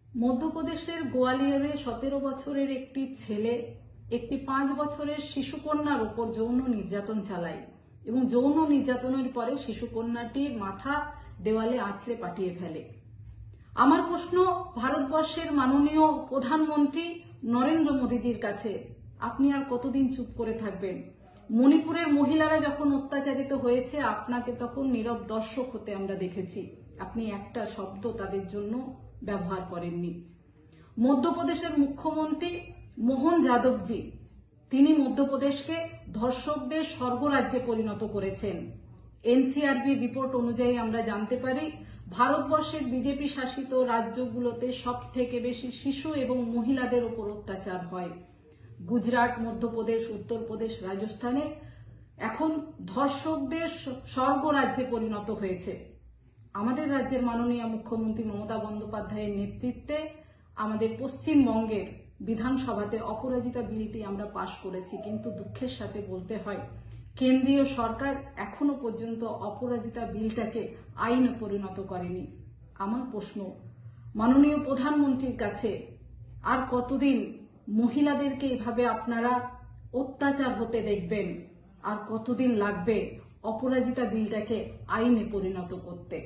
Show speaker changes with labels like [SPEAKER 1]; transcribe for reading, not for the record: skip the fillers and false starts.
[SPEAKER 1] মধ্যপ্রদেশের গোয়ালিয়রে 17 বছরের একটি ছেলে একটি 5 বছরের শিশুকন্যার উপর যৌন নির্যাতন চালায় এবং যৌন নির্যাতনের পরে শিশুকন্যাটির মাথা দেওয়ালে আঁচড়ে পাঠিয়ে ফেলে। আমার প্রশ্ন ভারতবর্ষের মাননীয় প্রধানমন্ত্রী নরেন্দ্র মোদীজির কাছে, আপনি আর কতদিন চুপ করে থাকবেন? মণিপুরের মহিলারা যখন অত্যাচারিত হয়েছে আপনাকে তখন নীরব দর্শক হতে আমরা দেখেছি, আপনি একটা শব্দ তাদের জন্য ব্যবহার করেননি। মধ্যপ্রদেশের মুখ্যমন্ত্রী মোহন যাদবজি, তিনি মধ্যপ্রদেশকে ধর্ষকদের স্বর্গরাজ্যে পরিণত করেছেন। এনসিআরবি রিপোর্ট অনুযায়ী আমরা জানতে পারি ভারতবর্ষের বিজেপি শাসিত রাজ্যগুলোতে সবথেকে বেশি শিশু এবং মহিলাদের উপর অত্যাচার হয়। গুজরাট, মধ্যপ্রদেশ, উত্তরপ্রদেশ, রাজস্থানে এখন ধর্ষকদের স্বর্গরাজ্যে পরিণত হয়েছে। আমাদের রাজ্যের মাননীয় মুখ্যমন্ত্রী মমতা বন্দ্যোপাধ্যায়ের নেতৃত্বে আমাদের পশ্চিমবঙ্গের বিধানসভাতে অপরাজিতা বিলটি আমরা পাশ করেছি, কিন্তু দুঃখের সাথে বলতে হয় কেন্দ্রীয় সরকার এখনো পর্যন্ত অপরাজিতা বিলটাকে আইনে পরিণত করেনি। আমার প্রশ্ন মাননীয় প্রধানমন্ত্রীর কাছে, আর কতদিন মহিলাদেরকে এভাবে আপনারা অত্যাচার হতে দেখবেন? আর কতদিন লাগবে অপরাজিতা বিলটাকে আইনে পরিণত করতে?